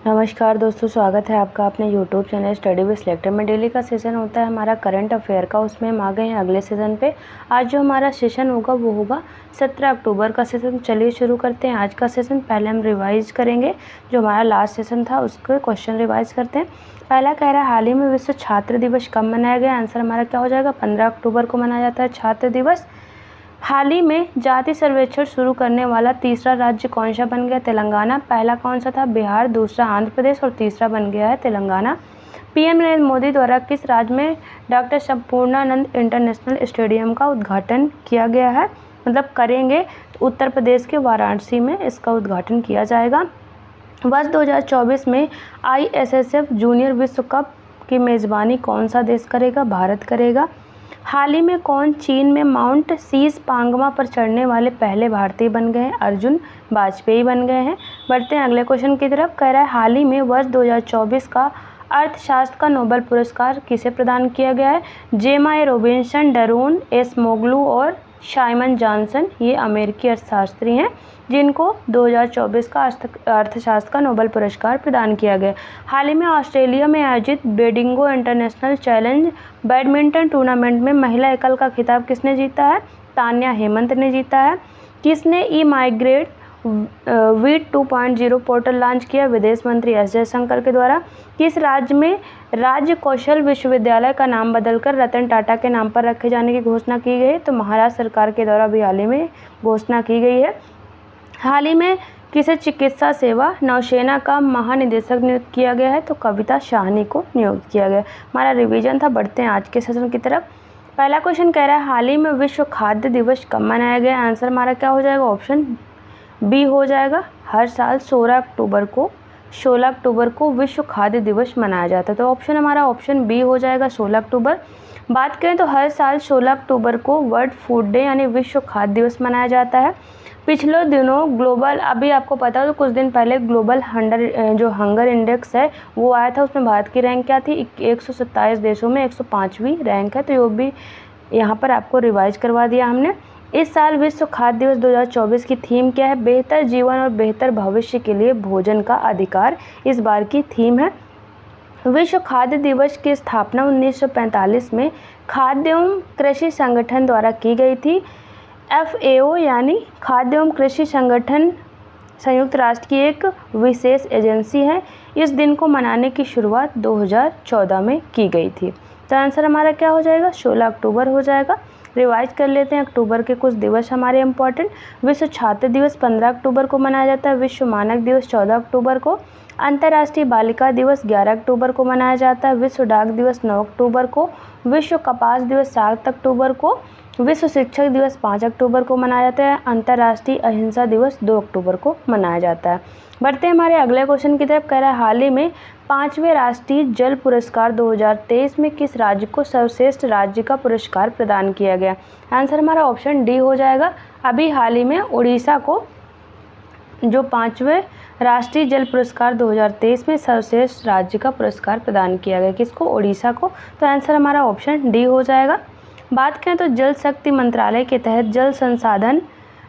नमस्कार दोस्तों, स्वागत है आपका अपने YouTube channel study with selector में। डेली का सेशन होता है हमारा करंट अफेयर का, उसमें हम आ गए हैं अगले सेशन पे। आज जो हमारा सेशन होगा वो होगा 17 अक्टूबर का सेशन। चलिए शुरू करते हैं आज का सेशन। पहले हम रिवाइज करेंगे जो हमारा लास्ट सेशन था, उसके क्वेश्चन रिवाइज करते हैं। पहला कह रहा है हाल ही में विश्व छात्र दिवस कब मनाया गया। आंसर हमारा क्या हो जाएगा, 15 अक्टूबर को मनाया जाता है छात्र दिवस। हाल ही में जाति सर्वेक्षण शुरू करने वाला तीसरा राज्य कौन सा बन गया, तेलंगाना। पहला कौन सा था, बिहार, दूसरा आंध्र प्रदेश और तीसरा बन गया है तेलंगाना। पीएम नरेंद्र मोदी द्वारा किस राज्य में डॉक्टर संपूर्णानंद इंटरनेशनल स्टेडियम का उद्घाटन किया गया है, मतलब करेंगे। उत्तर प्रदेश के वाराणसी में इसका उद्घाटन किया जाएगा। वर्ष 2024 में ISSF जूनियर विश्व कप की मेज़बानी कौन सा देश करेगा, भारत करेगा। हाल ही में कौन चीन में माउंट शीश पांगमा पर चढ़ने वाले पहले भारतीय बन गए हैं, अर्जुन वाजपेयी बन गए हैं। बढ़ते हैं अगले क्वेश्चन की तरफ। कह रहा है हाल ही में वर्ष 2024 का अर्थशास्त्र का नोबेल पुरस्कार किसे प्रदान किया गया है। जेमा रोबिन्सन, डरून एसमोग्लू और साइमन जॉनसन, ये अमेरिकी अर्थशास्त्री हैं जिनको 2024 का अर्थशास्त्र का नोबेल पुरस्कार प्रदान किया गया। हाल ही में ऑस्ट्रेलिया में आयोजित बेडिंगो इंटरनेशनल चैलेंज बैडमिंटन टूर्नामेंट में महिला एकल का खिताब किसने जीता है, तान्या हेमंत ने जीता है। किसने ई माइग्रेट वीट 2.0 पोर्टल लॉन्च किया, विदेश मंत्री एस जयशंकर के द्वारा। किस राज्य में राज्य कौशल विश्वविद्यालय का नाम बदलकर रतन टाटा के नाम पर रखे जाने की घोषणा की गई है, तो महाराष्ट्र सरकार के द्वारा भी हाल ही में घोषणा की गई है। हाल ही में किसे चिकित्सा सेवा नौसेना का महानिदेशक नियुक्त किया गया है, तो कविता शाहनी को नियुक्त किया गया। हमारा रिवीजन था। बढ़ते हैं आज के सेशन की तरफ। पहला क्वेश्चन कह रहा है हाल ही में विश्व खाद्य दिवस कब मनाया गया। आंसर हमारा क्या हो जाएगा, ऑप्शन बी हो जाएगा। हर साल 16 अक्टूबर को विश्व खाद्य दिवस मनाया जाता है, तो ऑप्शन हमारा ऑप्शन बी हो जाएगा, 16 अक्टूबर। बात करें तो हर साल 16 अक्टूबर को वर्ल्ड फूड डे यानी विश्व खाद्य दिवस मनाया जाता है। पिछले दिनों ग्लोबल, अभी आपको पता है तो कुछ दिन पहले ग्लोबल हंगर इंडेक्स है वो आया था, उसमें भारत की रैंक क्या थी, 127 देशों में 105वीं रैंक है, तो ये भी यहाँ पर आपको रिवाइज करवा दिया हमने। इस साल विश्व खाद्य दिवस 2024 की थीम क्या है, बेहतर जीवन और बेहतर भविष्य के लिए भोजन का अधिकार, इस बार की थीम है। विश्व खाद्य दिवस की स्थापना 1945 में खाद्य एवं कृषि संगठन द्वारा की गई थी। FAO यानी खाद्य एवं कृषि संगठन संयुक्त राष्ट्र की एक विशेष एजेंसी है। इस दिन को मनाने की शुरुआत 2014 में की गई थी, तो आंसर हमारा क्या हो जाएगा, 16 अक्टूबर हो जाएगा। रिवाइज कर लेते हैं अक्टूबर के कुछ दिवस हमारे इम्पोर्टेंट। विश्व छात्र दिवस 15 अक्टूबर को मनाया जाता है। विश्व मानक दिवस 14 अक्टूबर को। अंतर्राष्ट्रीय बालिका दिवस 11 अक्टूबर को मनाया जाता है। विश्व डाक दिवस 9 अक्टूबर को। विश्व कपास दिवस 7 अक्टूबर को। विश्व शिक्षक दिवस 5 अक्टूबर को मनाया जाता है। अंतर्राष्ट्रीय अहिंसा दिवस 2 अक्टूबर को मनाया जाता है। बढ़ते हैं हमारे अगले क्वेश्चन की तरफ। कह रहा है हाल ही में 5वें राष्ट्रीय जल पुरस्कार 2023 में किस राज्य को सर्वश्रेष्ठ राज्य का पुरस्कार प्रदान किया गया। आंसर हमारा ऑप्शन डी हो जाएगा। अभी हाल ही में उड़ीसा को जो 5वें राष्ट्रीय जल पुरस्कार 2023 में सर्वश्रेष्ठ राज्य का पुरस्कार प्रदान किया गया, किसको, उड़ीसा को, तो आंसर हमारा ऑप्शन डी हो जाएगा। बात करें तो जल शक्ति मंत्रालय के तहत जल संसाधन,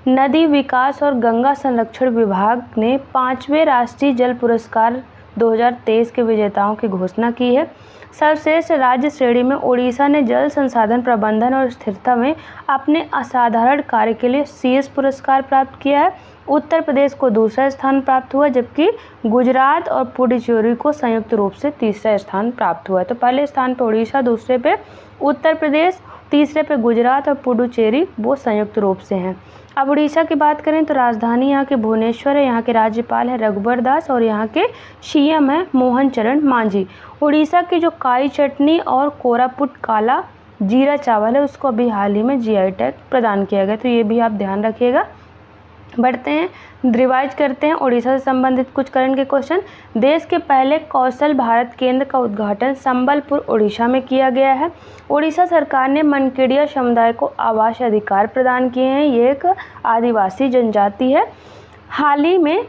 नदी विकास और गंगा संरक्षण विभाग ने 5वें राष्ट्रीय जल पुरस्कार 2023 के विजेताओं की घोषणा की है। सर्वश्रेष्ठ राज्य श्रेणी में उड़ीसा ने जल संसाधन प्रबंधन और स्थिरता में अपने असाधारण कार्य के लिए शीर्ष पुरस्कार प्राप्त किया है। उत्तर प्रदेश को दूसरा स्थान प्राप्त हुआ, जबकि गुजरात और पुडुचेरी को संयुक्त रूप से तीसरा स्थान प्राप्त हुआ है। तो पहले स्थान पर उड़ीसा, दूसरे पे उत्तर प्रदेश, तीसरे पे गुजरात और पुडुचेरी वो संयुक्त रूप से हैं। अब उड़ीसा की बात करें तो राजधानी यहाँ के भुवनेश्वर है, यहाँ के राज्यपाल है रघुबर दास और यहाँ के CM है मोहन चरण मांझी। उड़ीसा की जो काई चटनी और कोरापुट काला जीरा चावल है उसको अभी हाल ही में GI टैग प्रदान किया गया, तो ये भी आप ध्यान रखिएगा। बढ़ते हैं, रिवाइज करते हैं उड़ीसा से संबंधित कुछ करंट के क्वेश्चन। देश के पहले कौशल भारत केंद्र का उद्घाटन संबलपुर उड़ीसा में किया गया है। उड़ीसा सरकार ने मनकेडिया समुदाय को आवास अधिकार प्रदान किए हैं, ये एक आदिवासी जनजाति है। हाल ही में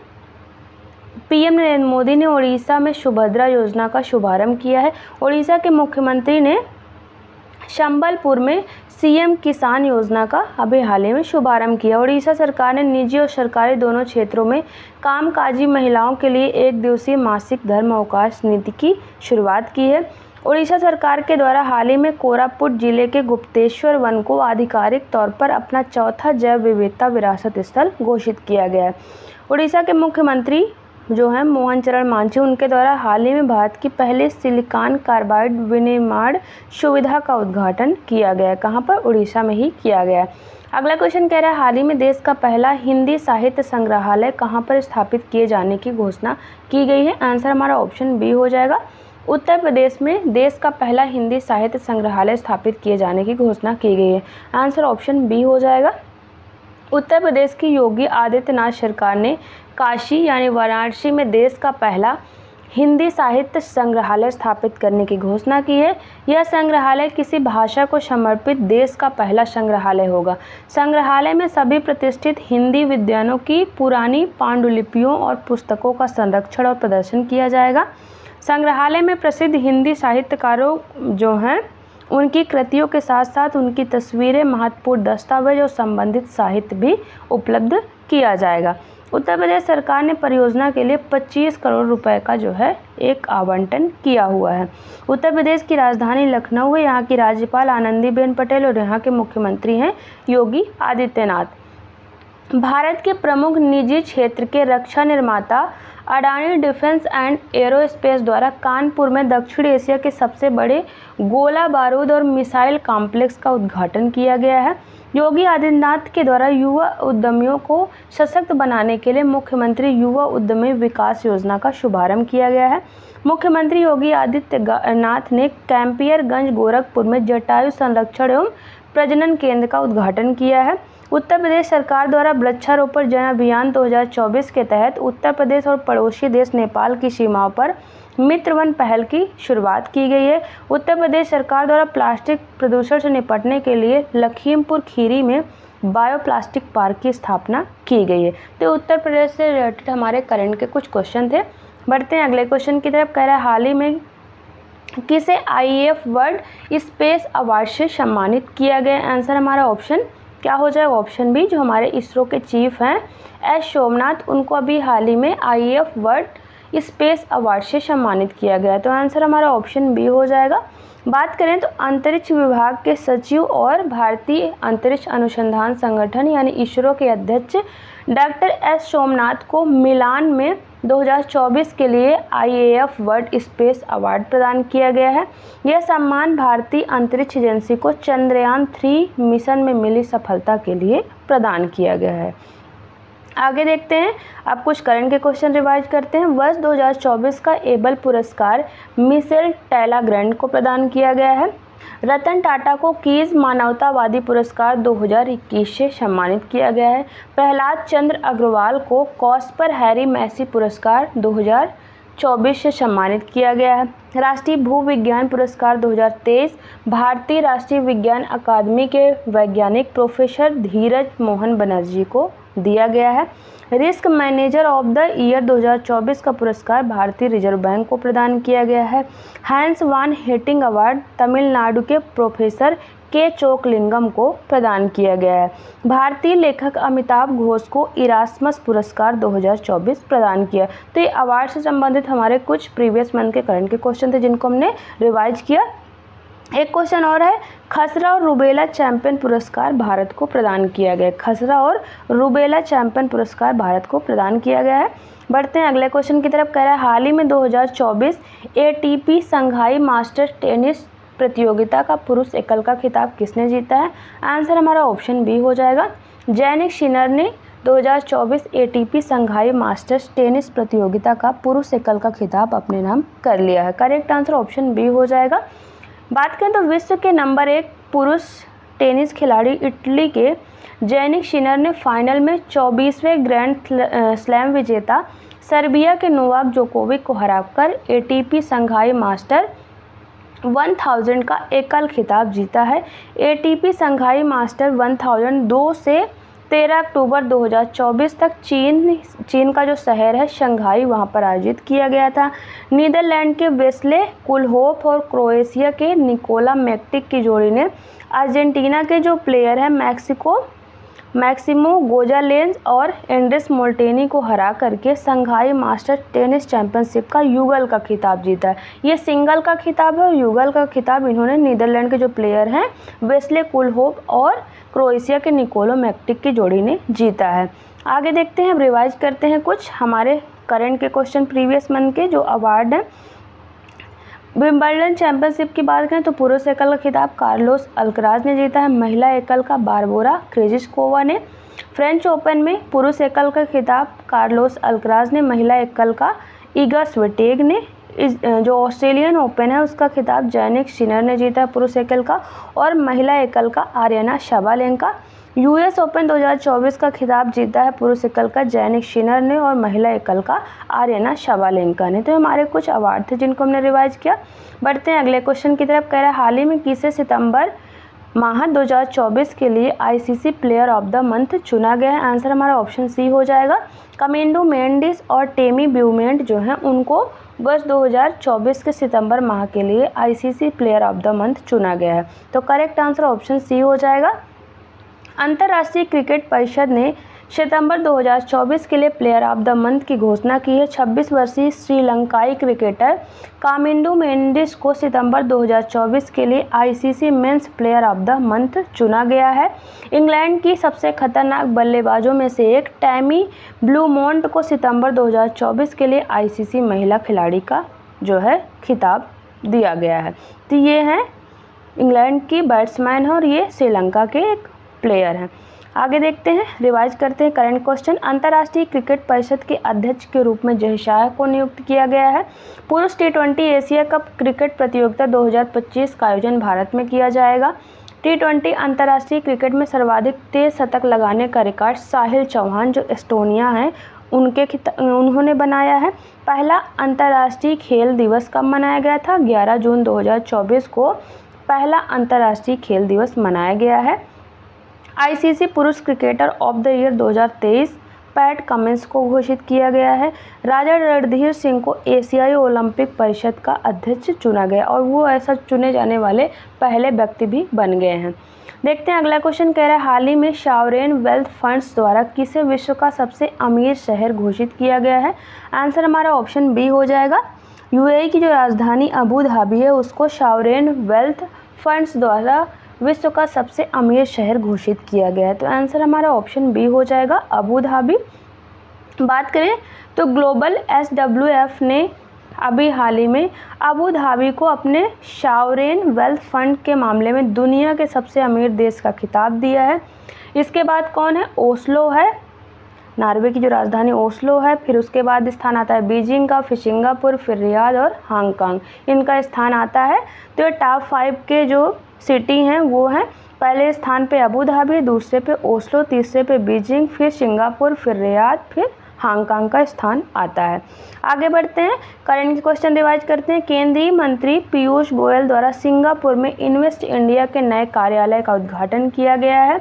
PM नरेंद्र मोदी ने उड़ीसा में सुभद्रा योजना का शुभारंभ किया है। उड़ीसा के मुख्यमंत्री ने संबलपुर में सीएम किसान योजना का अभी हाल ही में शुभारंभ किया। उड़ीसा सरकार ने निजी और सरकारी दोनों क्षेत्रों में कामकाजी महिलाओं के लिए 1 दिवसीय मासिक धर्म अवकाश नीति की शुरुआत की है। उड़ीसा सरकार के द्वारा हाल ही में कोरापुट जिले के गुप्तेश्वर वन को आधिकारिक तौर पर अपना चौथा जैव विविधता विरासत स्थल घोषित किया गया है। उड़ीसा के मुख्यमंत्री जो हैं मोहन चरण मांझी, उनके द्वारा हाल ही में भारत की पहले सिलिकॉन कार्बाइड विनिर्माण सुविधा का उद्घाटन किया गया है। कहाँ पर? उड़ीसा में ही किया गया है। अगला क्वेश्चन कह रहा है हाल ही में देश का पहला हिंदी साहित्य संग्रहालय कहाँ पर स्थापित किए जाने की घोषणा की गई है? आंसर हमारा ऑप्शन बी हो जाएगा। उत्तर प्रदेश में देश का पहला हिंदी साहित्य संग्रहालय स्थापित किए जाने की घोषणा की गई है। आंसर ऑप्शन बी हो जाएगा। उत्तर प्रदेश की योगी आदित्यनाथ सरकार ने काशी यानी वाराणसी में देश का पहला हिंदी साहित्य संग्रहालय स्थापित करने की घोषणा की है। यह संग्रहालय किसी भाषा को समर्पित देश का पहला संग्रहालय होगा। संग्रहालय में सभी प्रतिष्ठित हिंदी विद्वानों की पुरानी पांडुलिपियों और पुस्तकों का संरक्षण और प्रदर्शन किया जाएगा। संग्रहालय में प्रसिद्ध हिंदी साहित्यकारों जो हैं उनकी कृतियों के साथ साथ उनकी तस्वीरें, महत्वपूर्ण दस्तावेज और संबंधित साहित्य भी उपलब्ध किया जाएगा। उत्तर प्रदेश सरकार ने परियोजना के लिए 25 करोड़ रुपए का जो है एक आवंटन किया हुआ है। उत्तर प्रदेश की राजधानी लखनऊ है। यहाँ की राज्यपाल आनंदीबेन पटेल और यहाँ के मुख्यमंत्री हैं योगी आदित्यनाथ। भारत के प्रमुख निजी क्षेत्र के रक्षा निर्माता अडानी डिफेंस एंड एरोस्पेस द्वारा कानपुर में दक्षिण एशिया के सबसे बड़े गोला बारूद और मिसाइल कॉम्प्लेक्स का उद्घाटन किया गया है। योगी आदित्यनाथ के द्वारा युवा उद्यमियों को सशक्त बनाने के लिए मुख्यमंत्री युवा उद्यमी विकास योजना का शुभारंभ किया गया है। मुख्यमंत्री योगी आदित्यनाथ ने कैंपियरगंज गोरखपुर में जटायु संरक्षण एवं प्रजनन केंद्र का उद्घाटन किया है। उत्तर प्रदेश सरकार द्वारा वृक्षारोपण जन अभियान 2024 के तहत उत्तर प्रदेश और पड़ोसी देश नेपाल की सीमाओं पर मित्र वन पहल की शुरुआत की गई है। उत्तर प्रदेश सरकार द्वारा प्लास्टिक प्रदूषण से निपटने के लिए लखीमपुर खीरी में बायोप्लास्टिक पार्क की स्थापना की गई है। तो उत्तर प्रदेश से रिलेटेड हमारे करंट के कुछ क्वेश्चन थे। बढ़ते हैं अगले क्वेश्चन की तरफ। कह रहा है हाल ही में किसे आईएएफ वर्ल्ड स्पेस अवार्ड से सम्मानित किया गया? आंसर हमारा ऑप्शन क्या हो जाएगा? Option B. जो हमारे इसरो के चीफ हैं एस सोमनाथ, उनको अभी हाल ही में आईएएफ वर्ल्ड स्पेस अवार्ड से सम्मानित किया गया। तो आंसर हमारा ऑप्शन बी हो जाएगा। बात करें तो अंतरिक्ष विभाग के सचिव और भारतीय अंतरिक्ष अनुसंधान संगठन यानी इसरो के अध्यक्ष डॉक्टर एस सोमनाथ को मिलान में 2024 के लिए आईएएफ वर्ल्ड स्पेस अवार्ड प्रदान किया गया है। यह सम्मान भारतीय अंतरिक्ष एजेंसी को चंद्रयान 3 मिशन में मिली सफलता के लिए प्रदान किया गया है। आगे देखते हैं। अब कुछ करंट के क्वेश्चन रिवाइज करते हैं। वर्ष 2024 का एबल पुरस्कार मिशेल टैलाग्रैंड को प्रदान किया गया है। रतन टाटा को कीज मानवतावादी पुरस्कार 2021 से सम्मानित किया गया है। प्रहलाद चंद्र अग्रवाल को कॉस्पर हैरी मैसी पुरस्कार 2024 से सम्मानित किया गया है। राष्ट्रीय भूविज्ञान पुरस्कार 2023 भारतीय राष्ट्रीय विज्ञान अकादमी के वैज्ञानिक प्रोफेसर धीरज मोहन बनर्जी को दिया गया है। Risk manager of the year 2024 का पुरस्कार भारतीय रिजर्व बैंक को प्रदान किया गया है। हैंस वान हेटिंग अवार्ड तमिलनाडु के प्रोफेसर के चोकलिंगम को प्रदान किया गया है। भारतीय लेखक अमिताभ घोष को इरास्मस पुरस्कार 2024 प्रदान किया। तो ये अवार्ड से संबंधित हमारे कुछ प्रीवियस मंथ के करंट के क्वेश्चन थे जिनको हमने रिवाइज किया। एक क्वेश्चन और है, खसरा और रूबेला चैंपियन पुरस्कार भारत को प्रदान किया गया। खसरा और रूबेला चैंपियन पुरस्कार भारत को प्रदान किया गया है। बढ़ते हैं अगले क्वेश्चन की तरफ। कह रहा है हाल ही में 2024 एटीपी संघाई मास्टर्स टेनिस प्रतियोगिता का पुरुष एकल का खिताब किसने जीता है? आंसर हमारा ऑप्शन बी हो जाएगा। जैनिक सिनर ने 2024 एटीपी संघाई मास्टर्स टेनिस प्रतियोगिता का पुरुष एकल का खिताब अपने नाम कर लिया है। करेक्ट आंसर ऑप्शन बी हो जाएगा। बात करें तो विश्व के नंबर 1 पुरुष टेनिस खिलाड़ी इटली के जैनिक सिनर ने फाइनल में 24वें ग्रैंड स्लैम विजेता सर्बिया के नोवाक जोकोविक को हराकर एटीपी संघाई मास्टर 1000 का एकल खिताब जीता है। एटीपी संघाई मास्टर 1000 2 से 13 अक्टूबर 2024 तक चीन का जो शहर है शंघाई, वहाँ पर आयोजित किया गया था। नीदरलैंड के वेस्ले कुलहोफ और क्रोएशिया के निकोला मैक्टिक की जोड़ी ने अर्जेंटीना के जो प्लेयर हैं मैक्सिमो गोजालेंज और एंड्रेस मोल्टेनी को हरा करके शंघाई मास्टर टेनिस चैंपियनशिप का युगल का खिताब जीता है। ये सिंगल का खिताब है और युगल का खिताब इन्होंने नीदरलैंड के जो प्लेयर हैं वेस्ले कुलहोफ और क्रोएशिया के निकोलो मैक्टिक की जोड़ी ने जीता है। आगे देखते हैं, अब रिवाइज करते हैं कुछ हमारे करंट के क्वेश्चन प्रीवियस मंथ के जो अवार्ड हैं। विंबलडन चैंपियनशिप की बात करें तो पुरुष एकल का खिताब कार्लोस अल्कराज ने जीता है। महिला एकल का बारबोरा क्रेजिस्कोवा ने। फ्रेंच ओपन में पुरुष एकल का खिताब कार्लोस अल्कराज ने, महिला एकल का ईगा स्विटेग ने। जो ऑस्ट्रेलियन ओपन है उसका खिताब जैनिक सिनर ने जीता है पुरुष एकल का, और महिला एकल का आर्यना शबालेंका। यूएस ओपन 2024 का खिताब जीता है पुरुष एकल का जैनिक सिनर ने और महिला एकल का आर्यना शबालेंका ने। तो हमारे कुछ अवार्ड थे जिनको हमने रिवाइज किया। बढ़ते हैं अगले क्वेश्चन की तरफ। कह रहा है हाल ही में किसे सितंबर माह 2024 के लिए ICC player of the month चुना गया है? आंसर हमारा ऑप्शन सी हो जाएगा। कमिंडो मेंडिस और टेमी ब्यूमेंट जो हैं उनको वर्ष 2024 के सितंबर माह के लिए ICC player of the month चुना गया है। तो करेक्ट आंसर ऑप्शन सी हो जाएगा। अंतर्राष्ट्रीय क्रिकेट परिषद ने सितंबर 2024 के लिए प्लेयर ऑफ द मंथ की घोषणा की है। 26 वर्षीय श्रीलंकाई क्रिकेटर कामिंडो मेंडिस को सितंबर 2024 के लिए ICC men's player of the month चुना गया है। इंग्लैंड की सबसे खतरनाक बल्लेबाजों में से एक टैमी ब्लूमोंट को सितंबर 2024 के लिए आईसीसी महिला खिलाड़ी का जो है खिताब दिया गया है। तो ये हैं इंग्लैंड की बैट्समैन है और ये श्रीलंका के एक प्लेयर हैं। आगे देखते हैं, रिवाइज करते हैं करंट क्वेश्चन। अंतर्राष्ट्रीय क्रिकेट परिषद के अध्यक्ष के रूप में जय शाह को नियुक्त किया गया है। पुरुष T20 एशिया कप क्रिकेट प्रतियोगिता 2025 का आयोजन भारत में किया जाएगा। T20 अंतर्राष्ट्रीय क्रिकेट में सर्वाधिक तेज शतक लगाने का रिकॉर्ड साहिल चौहान जो एस्टोनिया हैं उन्होंने बनाया है। पहला अंतर्राष्ट्रीय खेल दिवस कब मनाया गया था? 11 जून 2024 को पहला अंतर्राष्ट्रीय खेल दिवस मनाया गया है। आईसीसी पुरुष cricketer of the year 2023 PAT Cummins को घोषित किया गया है। राजा रणधीर सिंह को एशियाई ओलंपिक परिषद का अध्यक्ष चुना गया और वो ऐसा चुने जाने वाले पहले व्यक्ति भी बन गए हैं। देखते हैं अगला क्वेश्चन। कह रहा है हाल ही में सॉवरेन वेल्थ फंड्स द्वारा किसे विश्व का सबसे अमीर शहर घोषित किया गया है? आंसर हमारा ऑप्शन बी हो जाएगा। यूएई की जो राजधानी अबू धाबी है उसको सॉवरेन वेल्थ फंड्स द्वारा विश्व का सबसे अमीर शहर घोषित किया गया है। तो आंसर हमारा ऑप्शन बी हो जाएगा, अबू धाबी। बात करें तो ग्लोबल SWF ने अभी हाल ही में अबू धाबी को अपने सॉवरेन वेल्थ फंड के मामले में दुनिया के सबसे अमीर देश का खिताब दिया है। इसके बाद कौन है? ओस्लो है, नॉर्वे की जो राजधानी ओस्लो है। फिर उसके बाद स्थान आता है बीजिंग का, फिर सिंगापुर, फिर रियाद और हांगकांग, इनका स्थान आता है। तो ये टॉप 5 के जो सिटी हैं वो हैं, पहले स्थान पे अबू धाबी, दूसरे पे ओस्लो, तीसरे पे बीजिंग, फिर सिंगापुर, फिर रियाद, फिर हांगकांग का स्थान आता है। आगे बढ़ते हैं, करंट क्वेश्चन रिवाइज करते हैं। केंद्रीय मंत्री पीयूष गोयल द्वारा सिंगापुर में इन्वेस्ट इंडिया के नए कार्यालय का उद्घाटन किया गया है।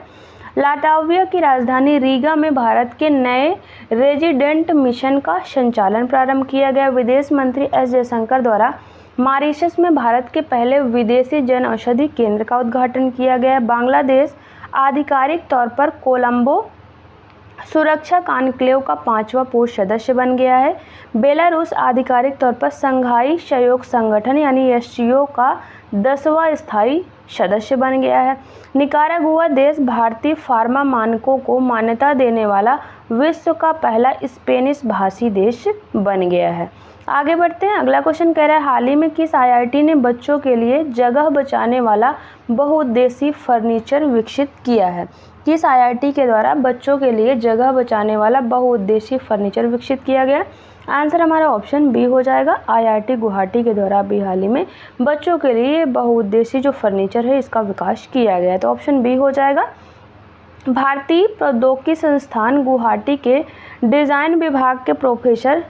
लाटविया की राजधानी रीगा में भारत के नए रेजिडेंट मिशन का संचालन प्रारंभ किया गया। विदेश मंत्री एस जयशंकर द्वारा मॉरिशस में भारत के पहले विदेशी जन औषधि केंद्र का उद्घाटन किया गया। बांग्लादेश आधिकारिक तौर पर कोलंबो सुरक्षा कॉन्क्लेव का 5वां पूर्व सदस्य बन गया है। बेलारूस आधिकारिक तौर पर संघाई सहयोग संगठन यानी SCO का 10वां स्थायी सदस्य बन गया है। निकारागुआ देश भारतीय फार्मा मानकों को मान्यता देने वाला विश्व का पहला स्पेनिश भाषी देश बन गया है। आगे बढ़ते हैं, अगला क्वेश्चन कह रहा है हाल ही में किस IIT ने बच्चों के लिए जगह बचाने वाला बहुउद्देशीय फर्नीचर विकसित किया है? किस IIT के द्वारा बच्चों के लिए जगह बचाने वाला बहुउद्देशीय फर्नीचर विकसित किया गया? आंसर हमारा ऑप्शन बी हो जाएगा। IIT गुवाहाटी के द्वारा अभी हाल ही में बच्चों के लिए बहुउद्देशीय जो फर्नीचर है इसका विकास किया गया है। तो ऑप्शन बी हो जाएगा। भारतीय प्रौद्योगिकी संस्थान गुवाहाटी के डिज़ाइन विभाग के प्रोफेसर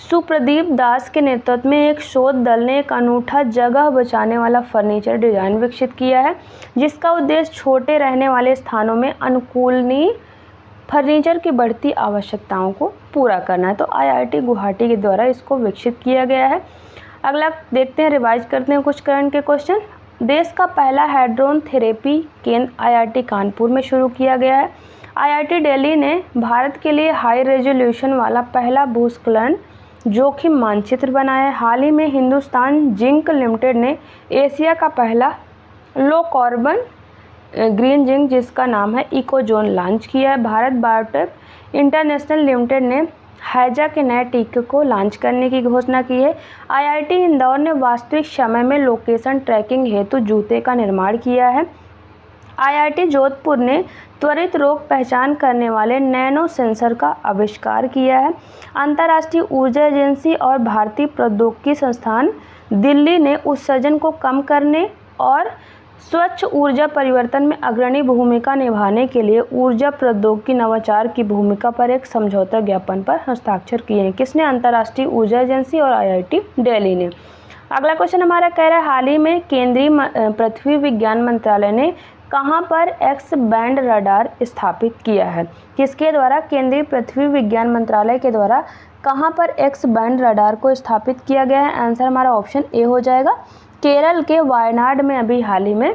सुप्रदीप दास के नेतृत्व में एक शोध दल ने एक अनूठा जगह बचाने वाला फर्नीचर डिज़ाइन विकसित किया है जिसका उद्देश्य छोटे रहने वाले स्थानों में अनुकूलनीय फर्नीचर की बढ़ती आवश्यकताओं को पूरा करना है। तो IIT गुवाहाटी के द्वारा इसको विकसित किया गया है। अगला देखते हैं, रिवाइज करते हैं कुछ करंट के क्वेश्चन। देश का पहला हैड्रोन थेरेपी केंद्र IIT कानपुर में शुरू किया गया है। IIT दिल्ली ने भारत के लिए हाई रेजोल्यूशन वाला पहला भूस्खलन जोखिम मानचित्र बनाया है। हाल ही में हिंदुस्तान जिंक लिमिटेड ने एशिया का पहला लो कार्बन ग्रीन जिंक जिसका नाम है इकोजोन लॉन्च किया है। भारत बायोटेक इंटरनेशनल लिमिटेड ने हैजा के नए टीके को लॉन्च करने की घोषणा की है। IIT इंदौर ने वास्तविक समय में लोकेशन ट्रैकिंग हेतु जूते का निर्माण किया है। IIT जोधपुर ने त्वरित रोग पहचान करने वाले नैनो सेंसर का आविष्कार किया है। अंतर्राष्ट्रीय ऊर्जा एजेंसी और भारतीय प्रौद्योगिकी संस्थान दिल्ली ने उत्सर्जन को कम करने और स्वच्छ ऊर्जा परिवर्तन में अग्रणी भूमिका निभाने के लिए ऊर्जा प्रौद्योगिकी नवाचार की भूमिका पर एक समझौता ज्ञापन पर हस्ताक्षर किए हैं। किसने? अंतर्राष्ट्रीय ऊर्जा एजेंसी और IIT दिल्ली ने। अगला क्वेश्चन हमारा कह रहा है, हाल ही में केंद्रीय पृथ्वी विज्ञान मंत्रालय ने कहां पर एक्स बैंड रडार स्थापित किया है? किसके द्वारा? केंद्रीय पृथ्वी विज्ञान मंत्रालय के द्वारा कहां पर एक्स बैंड रडार को स्थापित किया गया है? आंसर हमारा ऑप्शन ए हो जाएगा। केरल के वायनाड में अभी हाल ही में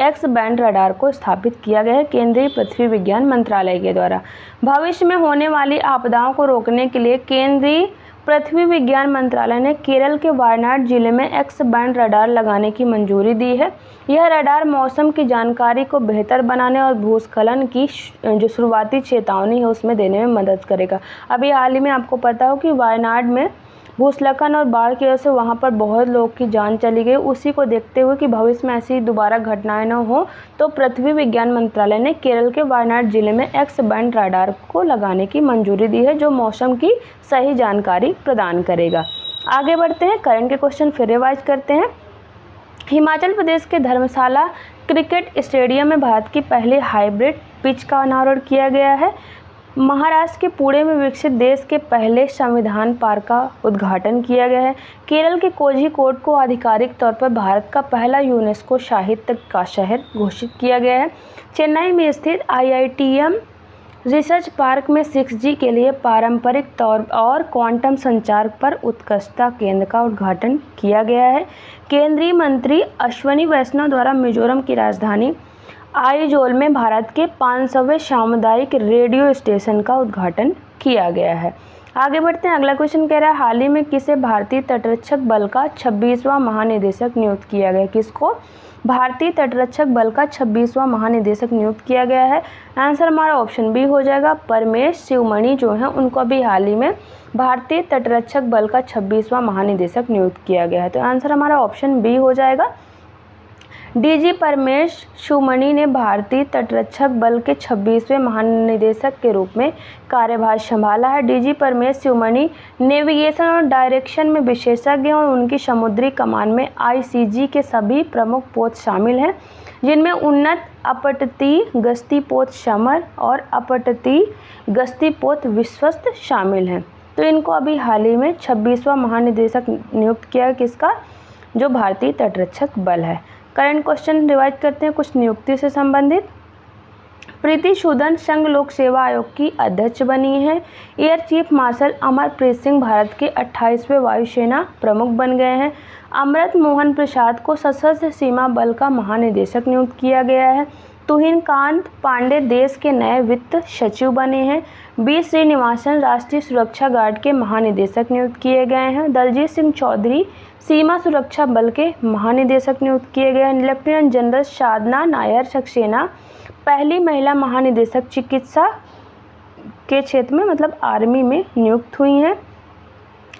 एक्स बैंड रडार को स्थापित किया गया है केंद्रीय पृथ्वी विज्ञान मंत्रालय के द्वारा। भविष्य में होने वाली आपदाओं को रोकने के लिए केंद्रीय पृथ्वी विज्ञान मंत्रालय ने केरल के वायनाड जिले में एक्स बैंड रडार लगाने की मंजूरी दी है। यह रडार मौसम की जानकारी को बेहतर बनाने और भूस्खलन की जो शुरुआती चेतावनी है उसमें देने में मदद करेगा। अभी हाल ही में आपको पता हो कि वायनाड में भूस्खलन और बाढ़ की वजह से वहाँ पर बहुत लोग की जान चली गई। उसी को देखते हुए कि भविष्य में ऐसी दोबारा घटनाएं न हो, तो पृथ्वी विज्ञान मंत्रालय ने केरल के वायनाड जिले में एक्स बैंड रडार को लगाने की मंजूरी दी है, जो मौसम की सही जानकारी प्रदान करेगा। आगे बढ़ते हैं, करंट के क्वेश्चन फिर रिवाइज करते हैं। हिमाचल प्रदेश के धर्मशाला क्रिकेट स्टेडियम में भारत की पहली हाइब्रिड पिच का अनावरण किया गया है। महाराष्ट्र के पुणे में विकसित देश के पहले संविधान पार्क का उद्घाटन किया गया है। केरल के कोझिकोड को आधिकारिक तौर पर भारत का पहला यूनेस्को साहित्य का शहर घोषित किया गया है। चेन्नई में स्थित IITM रिसर्च पार्क में 6G के लिए पारंपरिक तौर और क्वांटम संचार पर उत्कृष्टता केंद्र का उद्घाटन किया गया है। केंद्रीय मंत्री अश्विनी वैष्णव द्वारा मिजोरम की राजधानी आइजोल में भारत के 500वें सामुदायिक रेडियो स्टेशन का उद्घाटन किया गया है। आगे बढ़ते हैं, अगला क्वेश्चन कह रहा है, हाल ही में किसे भारतीय तटरक्षक बल का 26वां महानिदेशक नियुक्त किया गया? किसको भारतीय तटरक्षक बल का 26वां महानिदेशक नियुक्त किया गया है? आंसर हमारा ऑप्शन बी हो जाएगा। परमेश शिवमणि जो हैं उनको अभी हाल ही में भारतीय तटरक्षक बल का 26वां महानिदेशक नियुक्त किया गया है। तो आंसर हमारा ऑप्शन बी हो जाएगा। DG परमेश शिवमणि ने भारतीय तटरक्षक बल के 26वें महानिदेशक के रूप में कार्यभार संभाला है। DG परमेश शिवमणि नेविगेशन और डायरेक्शन में विशेषज्ञ हैं और उनकी समुद्री कमान में ICG के सभी प्रमुख पोत शामिल हैं, जिनमें उन्नत अपतटीय गश्ती पोत समर और अपतटीय गश्ती पोत विश्वस्त शामिल हैं। तो इनको अभी हाल ही में 26वां महानिदेशक नियुक्त किया है, किसका? जो भारतीय तटरक्षक बल है। करंट क्वेश्चन रिवाइज करते हैं कुछ नियुक्ति से संबंधित। प्रीति सूदन संघ लोक सेवा आयोग की अध्यक्ष बनी है। Air chief marshal Amarpreet Singh Bharat के 28वें वायुसेना प्रमुख बन गए हैं। अमृत मोहन प्रसाद को सशस्त्र सीमा बल का महानिदेशक नियुक्त किया गया है। तुहिनकांत पांडे देश के नए वित्त सचिव बने हैं। बी श्रीनिवासन राष्ट्रीय सुरक्षा गार्ड के महानिदेशक नियुक्त किए गए हैं। दलजीत सिंह चौधरी सीमा सुरक्षा बल के महानिदेशक नियुक्त किए गए हैं। लेफ्टिनेंट जनरल साधना नायर सक्सेना पहली महिला महानिदेशक चिकित्सा के क्षेत्र में मतलब आर्मी में नियुक्त हुई हैं।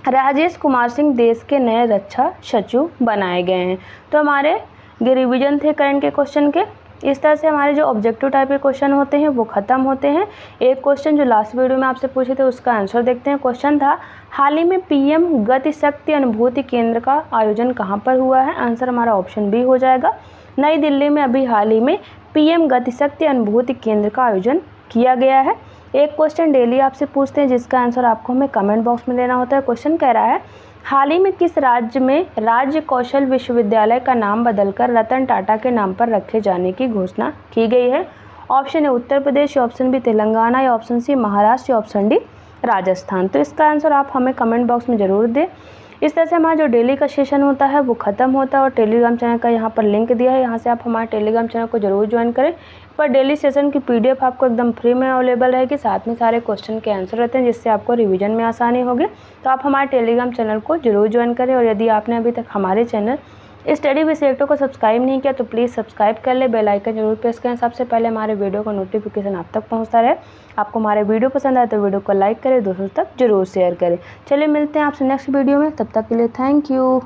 राजेश कुमार सिंह देश के नए रक्षा सचिव बनाए गए हैं। तो हमारे ये रिवीजन थे करंट के क्वेश्चन के। इस तरह से हमारे जो ऑब्जेक्टिव टाइप के क्वेश्चन होते हैं वो खत्म होते हैं। एक क्वेश्चन जो लास्ट वीडियो में आपसे पूछे थे उसका आंसर देखते हैं। क्वेश्चन था, हाल ही में PM गति शक्ति अनुभूति केंद्र का आयोजन कहाँ पर हुआ है? आंसर हमारा ऑप्शन बी हो जाएगा। नई दिल्ली में अभी हाल ही में PM गति शक्ति अनुभूति केंद्र का आयोजन किया गया है। एक क्वेश्चन डेली आपसे पूछते हैं जिसका आंसर आपको हमें कमेंट बॉक्स में देना होता है। क्वेश्चन कह रहा है, हाल ही में किस राज्य में राज्य कौशल विश्वविद्यालय का नाम बदलकर रतन टाटा के नाम पर रखे जाने की घोषणा की गई है? ऑप्शन ए उत्तर प्रदेश, या ऑप्शन बी तेलंगाना, या ऑप्शन सी महाराष्ट्र, या ऑप्शन डी राजस्थान। तो इसका आंसर आप हमें कमेंट बॉक्स में ज़रूर दें। इस तरह से हमारा जो डेली का सेशन होता है वो ख़त्म होता है और टेलीग्राम चैनल का यहाँ पर लिंक दिया है, यहाँ से आप हमारे टेलीग्राम चैनल को ज़रूर ज्वाइन करें। पर डेली सेशन की पीडीएफ आपको एकदम फ्री में अवेलेबल रहेगी, साथ में सारे क्वेश्चन के आंसर रहते हैं जिससे आपको रिवीजन में आसानी होगी। तो आप हमारे टेलीग्राम चैनल को ज़रूर ज्वाइन करें। और यदि आपने अभी तक हमारे चैनल स्टडी विद सिलेक्टर को सब्सक्राइब नहीं किया तो प्लीज़ सब्सक्राइब कर ले, बेल आइकन जरूर प्रेस करें, सबसे पहले हमारे वीडियो का नोटिफिकेशन आप तक पहुंचता रहे। आपको हमारे वीडियो पसंद आए तो वीडियो को लाइक करें, दोस्तों तक जरूर शेयर करें। चलिए मिलते हैं आपसे नेक्स्ट वीडियो में, तब तक के लिए थैंक यू।